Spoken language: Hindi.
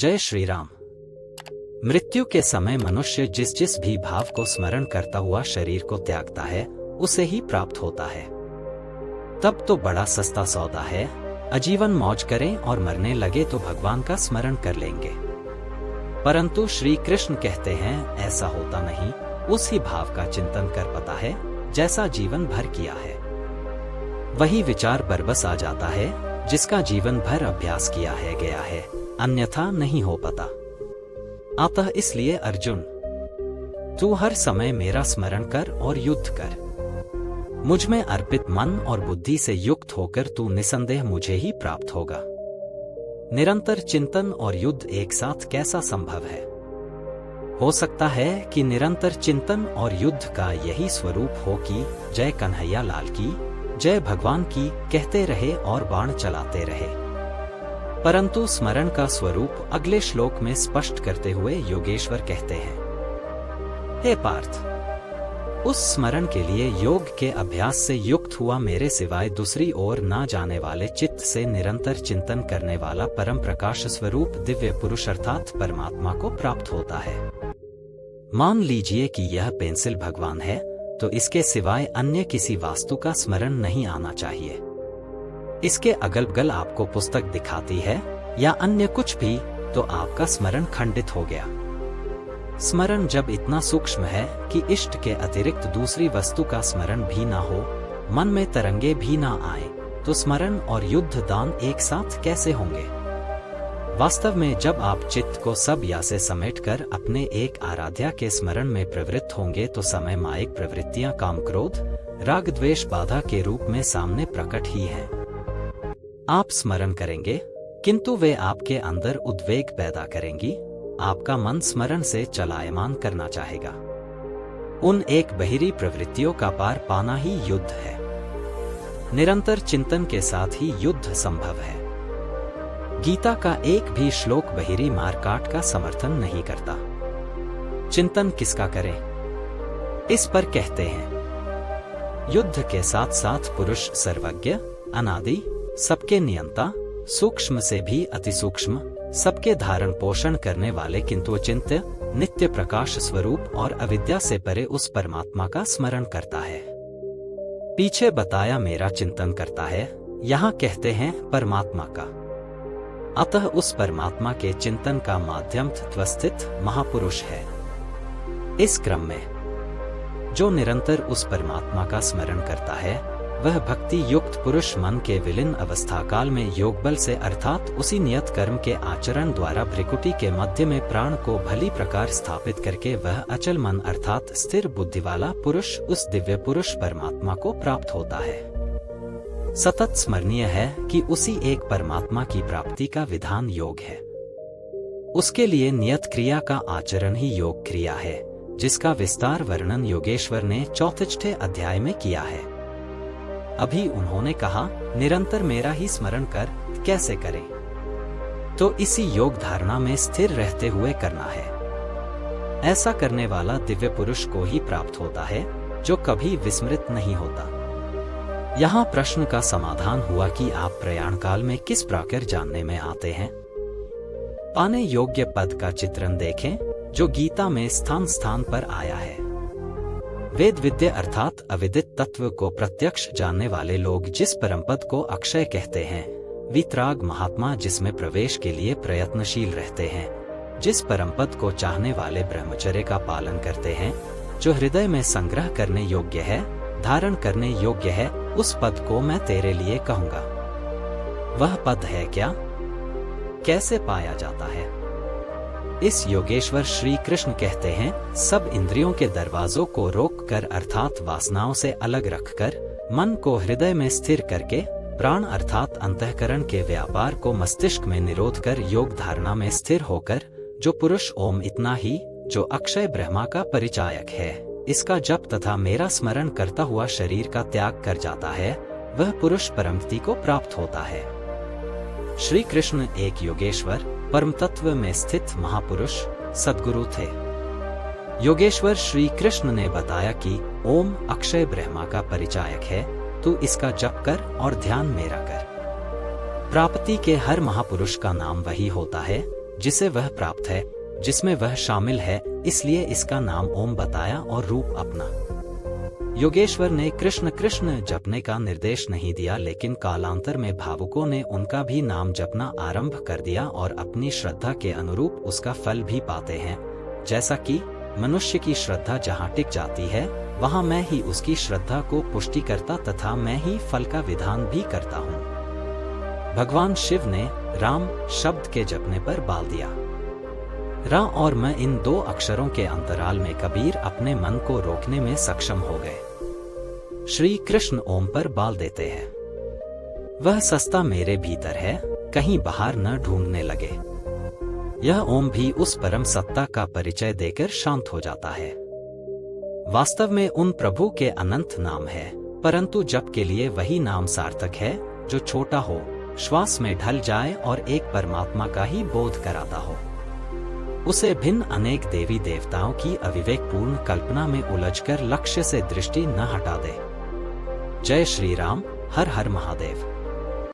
जय श्री राम। मृत्यु के समय मनुष्य जिस जिस भी भाव को स्मरण करता हुआ शरीर को त्यागता है उसे ही प्राप्त होता है। तब तो बड़ा सस्ता सौदा है। आजीवन मौज करें और मरने लगे तो भगवान का स्मरण कर लेंगे। परंतु श्री कृष्ण कहते हैं ऐसा होता नहीं। उसी भाव का चिंतन कर पता है जैसा जीवन भर किया है। वही विचार बरबस आ जाता है जिसका जीवन भर अभ्यास किया है गया है, अन्यथा नहीं हो पाता। अतः इसलिए अर्जुन, तू हर समय मेरा स्मरण कर और युद्ध कर। मुझ में अर्पित मन और बुद्धि से युक्त होकर तू निसंदेह मुझे ही प्राप्त होगा। निरंतर चिंतन और युद्ध एक साथ कैसा संभव है? हो सकता है कि निरंतर चिंतन और युद्ध का यही स्वरूप हो कि जय कन्हैया लाल की, जय भगवान की कहते रहे और बाण चलाते रहे। परंतु स्मरण का स्वरूप अगले श्लोक में स्पष्ट करते हुए योगेश्वर कहते हैं, हे पार्थ, उस स्मरण के लिए योग के अभ्यास से युक्त हुआ मेरे सिवाय दूसरी ओर ना जाने वाले चित्त से निरंतर चिंतन करने वाला परम प्रकाश स्वरूप दिव्य पुरुष अर्थात परमात्मा को प्राप्त होता है। मान लीजिए कि यह पेंसिल भगवान है, तो इसके सिवाय अन्य किसी वास्तु का स्मरण नहीं आना चाहिए। इसके अगल बगल आपको पुस्तक दिखाती है या अन्य कुछ भी, तो आपका स्मरण खंडित हो गया। स्मरण जब इतना सूक्ष्म है कि इष्ट के अतिरिक्त दूसरी वस्तु का स्मरण भी ना हो, मन में तरंगे भी ना आए, तो स्मरण और युद्ध दान एक साथ कैसे होंगे? वास्तव में जब आप चित्त को सब या से समेटकर अपने एक आराध्या के स्मरण में प्रवृत्त होंगे तो समय मायिक प्रवृत्तियां काम क्रोध राग द्वेष बाधा के रूप में सामने प्रकट ही हैं। आप स्मरण करेंगे किंतु वे आपके अंदर उद्वेग पैदा करेंगी। आपका मन स्मरण से चलायमान करना चाहेगा। उन एक बहिरी प्रवृत्तियों का पार पाना ही युद्ध है। निरंतर चिंतन के साथ ही युद्ध संभव है। गीता का एक भी श्लोक बहिरी मारकाट का समर्थन नहीं करता। चिंतन किसका करें? इस पर कहते हैं, युद्ध के साथ साथ पुरुष सर्वज्ञ, अनादि, सबके नियंता, सूक्ष्म से भी अति सूक्ष्म, सबके धारण पोषण करने वाले किंतु अचिंत्य, नित्य प्रकाश स्वरूप और अविद्या से परे उस परमात्मा का स्मरण करता है। पीछे बताया मेरा चिंतन करता है, यहाँ कहते हैं परमात्मा का। अतः उस परमात्मा के चिंतन का माध्यम तत्वस्थित महापुरुष है। इस क्रम में जो निरंतर उस परमात्मा का स्मरण करता है वह भक्ति युक्त पुरुष मन के विलीन अवस्था काल में योग बल से अर्थात उसी नियत कर्म के आचरण द्वारा भ्रिकुटी के मध्य में प्राण को भली प्रकार स्थापित करके वह अचल मन अर्थात स्थिर बुद्धि वाला पुरुष उस दिव्य पुरुष परमात्मा को प्राप्त होता है। सतत स्मरणीय है कि उसी एक परमात्मा की प्राप्ति का विधान योग है। उसके लिए नियत क्रिया का आचरण ही योग क्रिया है, जिसका विस्तार वर्णन योगेश्वर ने 4 अध्याय में किया है। अभी उन्होंने कहा निरंतर मेरा ही स्मरण कर, कैसे करें? तो इसी योग धारणा में स्थिर रहते हुए करना है। ऐसा करने वाला दिव्य पुरुष को ही प्राप्त होता है जो कभी विस्मृत नहीं होता। यहाँ प्रश्न का समाधान हुआ कि आप प्रयाण काल में किस प्रकार जानने में आते हैं। पाने योग्य पद का चित्रण देखें जो गीता में स्थान स्थान पर आया है। वेद विद्या अर्थात अविदित तत्व को प्रत्यक्ष जानने वाले लोग जिस परम पद को अक्षय कहते हैं, वितराग महात्मा जिसमें प्रवेश के लिए प्रयत्नशील रहते हैं, जिस परम पद को चाहने वाले ब्रह्मचर्य का पालन करते हैं, जो हृदय में संग्रह करने योग्य है, धारण करने योग्य है, उस पद को मैं तेरे लिए कहूंगा। वह पद है क्या? कैसे पाया जाता है? इस योगेश्वर श्री कृष्ण कहते हैं, सब इंद्रियों के दरवाजों को रोककर अर्थात वासनाओं से अलग रखकर, मन को हृदय में स्थिर करके, प्राण अर्थात अंतःकरण के व्यापार को मस्तिष्क में निरोध कर योग धारणा में स्थिर होकर, जो पुरुष ओम इतना ही, जो अक्षय ब्रह्मा का परिचायक है, इसका जप तथा मेरा स्मरण करता हुआ शरीर का त्याग कर जाता है, वह पुरुष परमगति को प्राप्त होता है। श्री कृष्ण एक योगेश्वर परम तत्व में स्थित महापुरुष सद्गुरु थे। योगेश्वर श्री कृष्ण ने बताया कि ओम अक्षय ब्रह्मा का परिचायक है, तू इसका जप कर और ध्यान मेरा कर। प्राप्ति के हर महापुरुष का नाम वही होता है जिसे वह प्राप्त है, जिसमें वह शामिल है, इसलिए इसका नाम ओम बताया और रूप अपना। योगेश्वर ने कृष्ण कृष्ण जपने का निर्देश नहीं दिया, लेकिन कालांतर में भावुकों ने उनका भी नाम जपना आरंभ कर दिया और अपनी श्रद्धा के अनुरूप उसका फल भी पाते हैं। जैसा कि मनुष्य की श्रद्धा जहाँ टिक जाती है, वहाँ मैं ही उसकी श्रद्धा को पुष्टि करता तथा मैं ही फल का विधान भी करता हूँ। भगवान शिव ने राम शब्द के जपने पर बाल दिया। रा और मैं, इन दो अक्षरों के अंतराल में कबीर अपने मन को रोकने में सक्षम हो गए। श्री कृष्ण ओम पर बाल देते हैं। वह सस्ता मेरे भीतर है, कहीं बाहर न ढूंढने लगे। यह ओम भी उस परम सत्ता का परिचय देकर शांत हो जाता है। वास्तव में उन प्रभु के अनंत नाम है, परंतु जप के लिए वही नाम सार्थक है जो छोटा हो, श्वास में ढल जाए और एक परमात्मा का ही बोध कराता हो। उसे भिन्न अनेक देवी देवताओं की अविवेकपूर्ण कल्पना में उलझकर लक्ष्य से दृष्टि न हटा दे। जय श्री राम, हर हर महादेव।